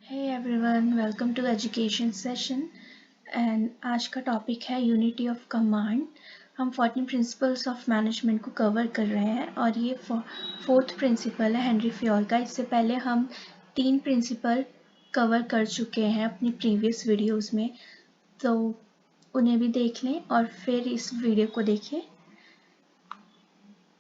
Hey everyone, welcome to education session and आज का topic है यूनिटी ऑफ कमांड। हम 14 प्रिंसिपल्स ऑफ मैनेजमेंट को कवर कर रहे हैं और ये फोर्थ प्रिंसिपल है हेनरी फ्योल का। इससे पहले हम 3 प्रिंसिपल कवर कर चुके हैं अपनी प्रीवियस वीडियोस में, तो उन्हें भी देख लें और फिर इस वीडियो को देखें।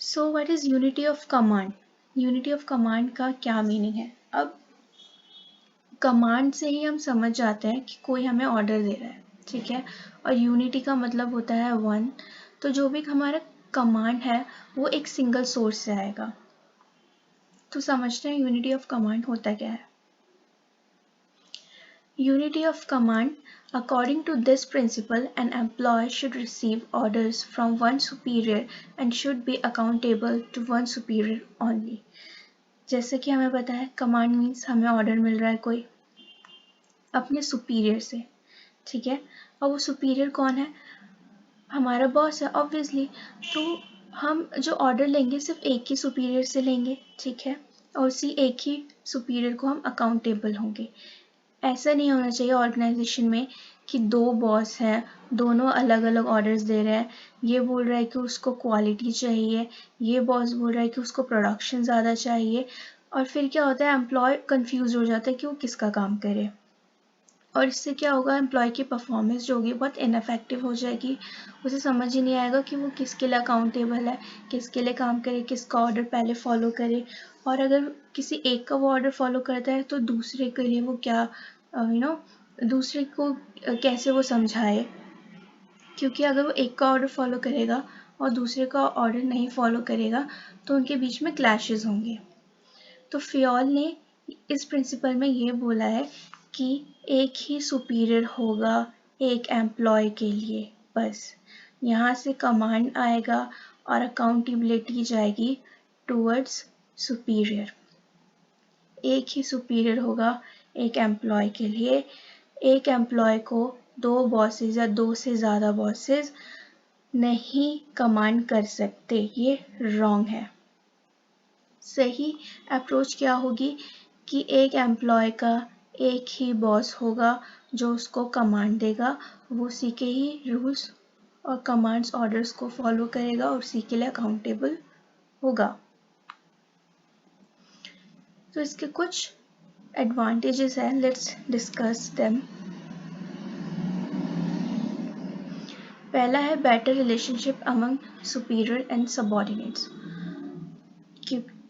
So what is unity of command? Unity of command का क्या मीनिंग है? अब कमांड से ही हम समझ जाते हैं कि कोई हमें ऑर्डर दे रहा है, ठीक है। और यूनिटी का मतलब होता है वन। तो जो भी हमारा कमांड है वो एक सिंगल सोर्स से आएगा। तो समझते हैं यूनिटी ऑफ कमांड होता क्या है। Unity of command, according to this principle, an employee should receive orders from one superior and should be accountable to one superior only। जैसे कि हमें पता है कमांड मीन्स हमें ऑर्डर मिल रहा है कोई अपने सुपीरियर से, ठीक है। और वो सुपीरियर कौन है? हमारा बॉस है ऑब्वियसली। तो हम जो ऑर्डर लेंगे सिर्फ एक ही सुपीरियर से लेंगे, ठीक है। और उसी एक ही सुपीरियर को हम अकाउंटेबल होंगे। ऐसा नहीं होना चाहिए ऑर्गेनाइजेशन में कि दो बॉस हैं, दोनों अलग अलग ऑर्डर्स दे रहे हैं। ये बोल रहा है कि उसको क्वालिटी चाहिए, ये बॉस बोल रहा है कि उसको प्रोडक्शन ज़्यादा चाहिए। और फिर क्या होता है, एम्प्लॉय कंफ्यूज हो जाता है कि वो किसका काम करे। और इससे क्या होगा, एम्प्लॉय की परफॉर्मेंस जो होगी बहुत इनफेक्टिव हो जाएगी। उसे समझ ही नहीं आएगा कि वो किसके लिए अकाउंटेबल है, किसके लिए काम करे, किसका ऑर्डर पहले फॉलो करे। और अगर किसी एक का वो ऑर्डर फॉलो करता है तो दूसरे के लिए वो क्या दूसरे को कैसे वो समझाए। क्योंकि अगर वो एक का ऑर्डर फॉलो करेगा और दूसरे का ऑर्डर नहीं फॉलो करेगा तो उनके बीच में क्लैशेस होंगे। तो फियोल ने इस प्रिंसिपल में ये बोला है कि एक ही सुपीरियर होगा एक एम्प्लॉय के लिए, बस। यहाँ से कमांड आएगा और अकाउंटेबिलिटी जाएगी टूवर्ड्स सुपीरियर। एक ही सुपीरियर होगा एक एम्प्लॉय के लिए। एक एम्प्लॉय को दो बॉसेस या दो से ज़्यादा बॉसेस नहीं कमांड कर सकते, ये रॉन्ग है। सही अप्रोच क्या होगी कि एक एम्प्लॉय का एक ही बॉस होगा जो उसको कमांड देगा, वो उसी के ही रूल्स और कमांड्स ऑर्डर्स को फॉलो करेगा और उसी के लिए अकाउंटेबल होगा। तो इसके कुछ एडवांटेजेस हैं, लेट्स डिस्कस देम। पहला है better relationship among superior and subordinates.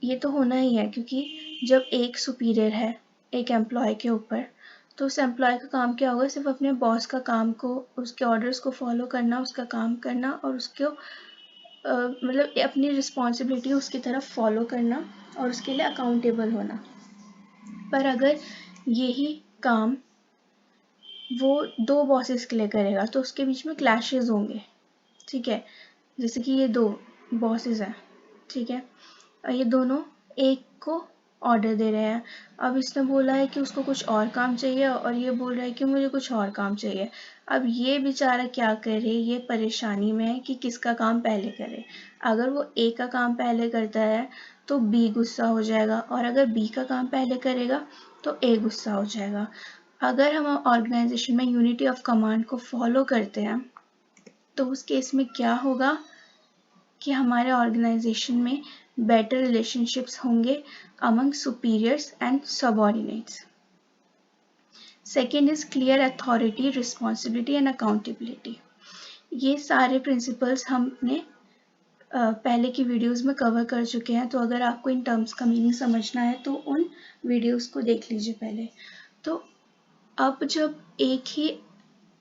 ये तो होना ही है, क्योंकि जब एक सुपीरियर है एक एम्प्लॉय के ऊपर तो उस एम्प्लॉय का काम क्या होगा, सिर्फ अपने बॉस का काम को, उसके ऑर्डर्स को फॉलो करना, उसका काम करना और उसको मतलब अपनी रिस्पॉन्सिबिलिटी उसकी तरफ फॉलो करना और उसके लिए अकाउंटेबल होना। पर अगर यही काम वो दो बॉसेस के लिए करेगा तो उसके बीच में क्लैशेस होंगे, ठीक है। जैसे कि ये दो बॉसेस हैं, ठीक है, और ये दोनों एक को ऑर्डर दे रहे हैं। अब इसने बोला है कि उसको कुछ और काम चाहिए और ये बोल रहा है कि मुझे कुछ और काम चाहिए। अब ये बेचारा क्या करे, ये परेशानी में है कि किसका काम पहले करे। अगर वो ए का काम पहले करता है तो बी गुस्सा हो जाएगा, और अगर बी का काम पहले करेगा तो ए गुस्सा हो जाएगा। अगर हम ऑर्गेनाइजेशन में यूनिटी ऑफ कमांड को फॉलो करते हैं तो उस केस में क्या होगा कि हमारे ऑर्गेनाइजेशन में बेटर रिलेशनशिप्स होंगे among superiors and subordinates. Second is clear authority, responsibility and accountability. ये सारे प्रिंसिपल्स हमने पहले की वीडियोस में कवर कर चुके हैं, तो अगर आपको इन टर्म्स का मीनिंग समझना है तो उन वीडियोस को देख लीजिए पहले। तो अब जब एक ही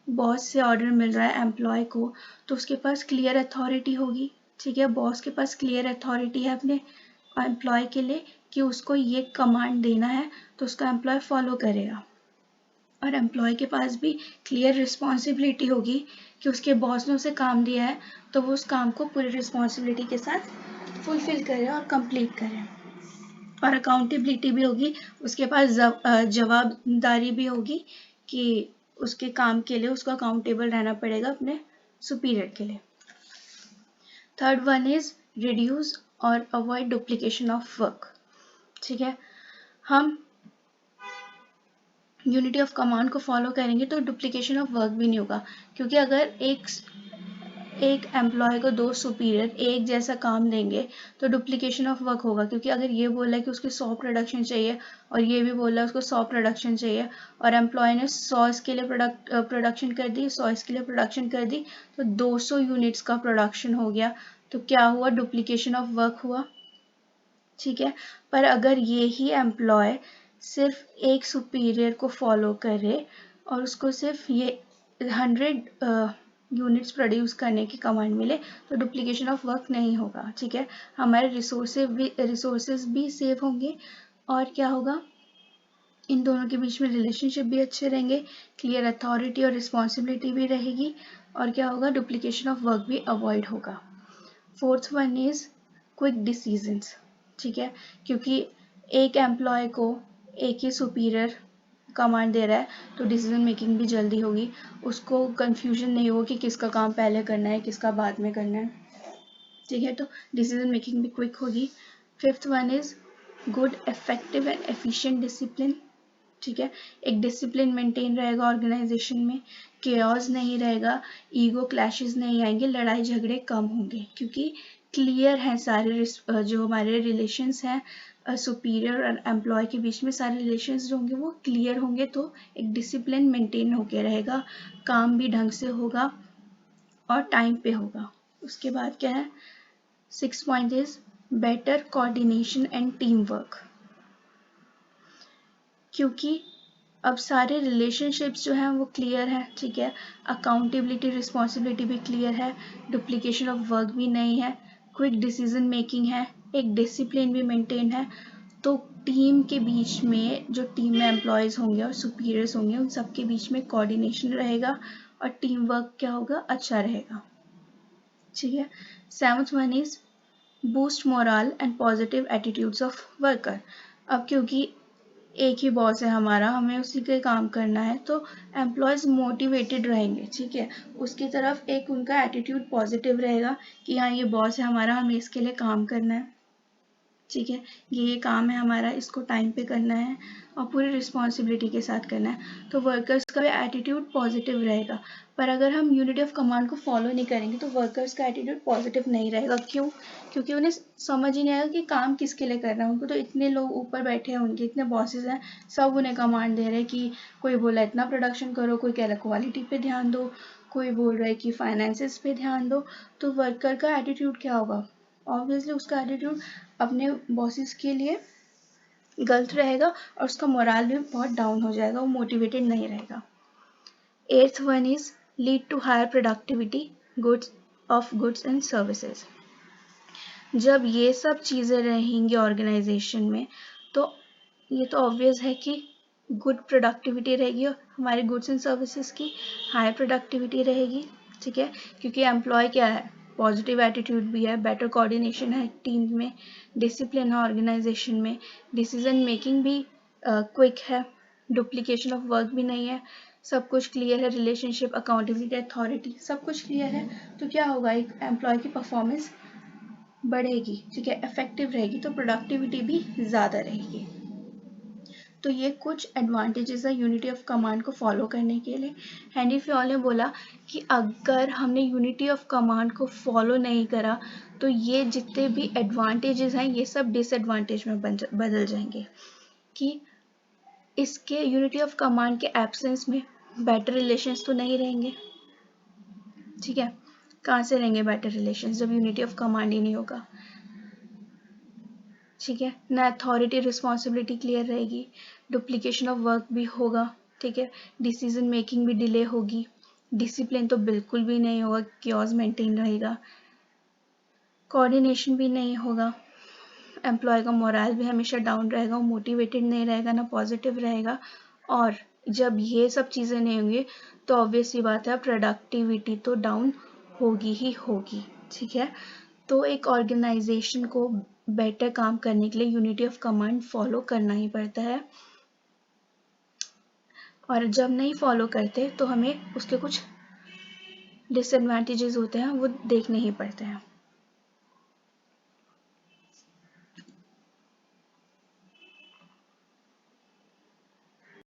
बॉस से ऑर्डर मिल रहा है एम्प्लॉय को तो उसके पास क्लियर अथॉरिटी होगी, ठीक है। बॉस के पास क्लियर अथॉरिटी है अपने एम्प्लॉय के लिए कि उसको ये कमांड देना है तो उसका एम्प्लॉय फॉलो करेगा। और एम्प्लॉय के पास भी क्लियर रिस्पॉन्सिबिलिटी होगी कि उसके बॉस ने उसे काम दिया है तो वो उस काम को पूरी रिस्पॉन्सिबिलिटी के साथ फुलफिल करे और कंप्लीट करे। और अकाउंटेबिलिटी भी होगी, उसके पास जवाबदारी भी होगी कि उसके काम के लिए उसको अकाउंटेबल रहना पड़ेगा अपने सुपीरियर के लिए। थर्ड वन इज रिड्यूस और अवॉइड डुप्लीकेशन ऑफ वर्क, ठीक है। हम यूनिटी ऑफ कमांड को फॉलो करेंगे तो डुप्लीकेशन ऑफ वर्क भी नहीं होगा, क्योंकि अगर एक एम्प्लॉय को दो सुपीरियर एक जैसा काम देंगे तो डुप्लीकेशन ऑफ वर्क होगा, क्योंकि अगर ये बोला है कि उसके 100 प्रोडक्शन चाहिए और ये भी बोला है उसको 100 प्रोडक्शन चाहिए और एम्प्लॉय ने 100 इसके लिए प्रोडक्शन कर दी, 100 इसके लिए प्रोडक्शन कर दी, तो 200 यूनिट्स का प्रोडक्शन हो गया, तो क्या हुआ, डुप्लीकेशन ऑफ वर्क हुआ। ठीक है, पर अगर ये ही एम्प्लॉय सिर्फ एक सुपीरियर को फॉलो करे और उसको सिर्फ ये 100 यूनिट्स प्रोड्यूस करने की कमांड मिले तो डुप्लीकेशन ऑफ वर्क नहीं होगा। ठीक है, हमारे रिसोर्सेज भी सेव होंगे और क्या होगा, इन दोनों के बीच में रिलेशनशिप भी अच्छे रहेंगे, क्लियर अथॉरिटी और रिस्पॉन्सिबिलिटी भी रहेगी और क्या होगा, डुप्लीकेशन ऑफ वर्क भी अवॉइड होगा। Fourth one is quick decisions. ठीक है, क्योंकि एक एम्प्लॉय को एक ही सुपीरियर कमांड दे रहा है तो डिसीजन मेकिंग भी जल्दी होगी, उसको कंफ्यूजन नहीं होगा कि किसका काम पहले करना है किसका बाद में करना है। ठीक है, तो डिसीजन मेकिंग भी क्विक होगी। Fifth one is good effective and efficient discipline. ठीक है, एक डिसिप्लिन मेंटेन रहेगा ऑर्गेनाइजेशन में, केओस नहीं रहेगा, ईगो क्लैशेस नहीं आएंगे, लड़ाई झगड़े कम होंगे, क्योंकि क्लियर हैं सारे जो हमारे रिलेशंस हैं सुपीरियर और एम्प्लॉय के बीच में, सारे रिलेशंस जो होंगे वो क्लियर होंगे, तो एक डिसिप्लिन मेंटेन होके रहेगा, काम भी ढंग से होगा और टाइम पे होगा। उसके बाद क्या है, 6 point is better coordination and team work, क्योंकि अब सारे रिलेशनशिप्स जो हैं वो क्लियर है। ठीक है, अकाउंटेबिलिटी रिस्पॉन्सिबिलिटी भी क्लियर है, डुप्लीकेशन ऑफ वर्क भी नहीं है, क्विक डिसीजन मेकिंग है, एक डिसिप्लिन भी मेंटेन है, तो टीम के बीच में जो टीम में एम्प्लॉयज होंगे और सुपीरियर्स होंगे उन सबके बीच में कोऑर्डिनेशन रहेगा और टीम वर्क क्या होगा, अच्छा रहेगा। ठीक है, 7th one is boost moral and positive attitudes of worker. अब क्योंकि एक ही बॉस है हमारा, हमें उसी के काम करना है, तो एम्प्लॉयज मोटिवेटेड रहेंगे। ठीक है, उसकी तरफ एक उनका एटीट्यूड पॉजिटिव रहेगा कि हाँ ये बॉस है हमारा, हमें इसके लिए काम करना है। ठीक है, ये काम है हमारा, इसको टाइम पे करना है और पूरी रिस्पॉन्सिबिलिटी के साथ करना है, तो वर्कर्स का एटीट्यूड पॉजिटिव रहेगा। पर अगर हम यूनिटी ऑफ कमांड को फॉलो नहीं करेंगे तो वर्कर्स का एटीट्यूड पॉजिटिव नहीं रहेगा। क्यों, क्योंकि उन्हें समझ ही नहीं आएगा कि काम किसके लिए कर रहा है, उनको तो इतने लोग ऊपर बैठे हैं, उनके इतने बॉसेस हैं, सब उन्हें कमांड दे रहे हैं कि कोई बोला इतना प्रोडक्शन करो, कोई कह रहा है क्वालिटी पे ध्यान दो, कोई बोल रहा है कि फाइनेंसेस पे ध्यान दो, तो वर्कर का एटीट्यूड क्या होगा, ऑब्वियसली उसका एटीट्यूड अपने बॉसेस के लिए गलत रहेगा और उसका मोरल भी बहुत डाउन हो जाएगा, वो मोटिवेटेड नहीं रहेगा। 8th one is lead to higher productivity goods and services. जब ये सब चीज़ें रहेंगी ऑर्गेनाइजेशन में तो ये तो ऑब्वियस है कि गुड प्रोडक्टिविटी रहेगी और हमारे गुड्स एंड सर्विसेज की हाई प्रोडक्टिविटी रहेगी। ठीक है, क्योंकि एम्प्लॉय क्या है, पॉजिटिव एटीट्यूड भी है, बेटर कोऑर्डिनेशन है टीम में, डिसिप्लिन है ऑर्गेनाइजेशन में, डिसीजन मेकिंग भी क्विक है, डुप्लीकेशन ऑफ वर्क भी नहीं है, सब कुछ क्लियर है, रिलेशनशिप अकाउंटेबिलिटी अथॉरिटी सब कुछ क्लियर है, तो क्या होगा, एक एम्प्लॉय की परफॉर्मेंस बढ़ेगी। ठीक है, इफेक्टिव रहेगी तो प्रोडक्टिविटी भी ज़्यादा रहेगी। तो ये कुछ एडवांटेजेस है यूनिटी ऑफ कमांड को फॉलो करने के लिए। हेनरी फ्योल ने बोला कि अगर हमने यूनिटी ऑफ कमांड को फॉलो नहीं करा तो ये जितने भी एडवांटेजेस हैं ये सब डिसएडवांटेज में बदल जाएंगे, कि इसके यूनिटी ऑफ कमांड के एब्सेंस में बेटर रिलेशंस तो नहीं रहेंगे। ठीक है, कहाँ से रहेंगे बेटर रिलेशंस जब यूनिटी ऑफ कमांड ही नहीं होगा। ठीक है, ना अथॉरिटी रिस्पॉन्सिबिलिटी क्लियर रहेगी, डुप्लीकेशन ऑफ वर्क भी होगा। ठीक है, डिसीजन मेकिंग भी डिले होगी, डिसिप्लिन तो बिल्कुल भी नहीं होगा, क्योस मेंटेन रहेगा, कोऑर्डिनेशन भी नहीं होगा, एम्प्लॉय का मोरल भी हमेशा डाउन रहेगा, वो मोटिवेटेड नहीं रहेगा, ना पॉजिटिव रहेगा, और जब ये सब चीज़ें नहीं होंगी तो ऑब्वियस सी बात है प्रोडक्टिविटी तो डाउन होगी ही होगी। ठीक है, तो एक ऑर्गेनाइजेशन को बेटर काम करने के लिए यूनिटी ऑफ कमांड फॉलो करना ही पड़ता है, और जब नहीं फॉलो करते तो हमें उसके कुछ डिसएडवांटेजेस होते हैं वो देखने ही पड़ते हैं।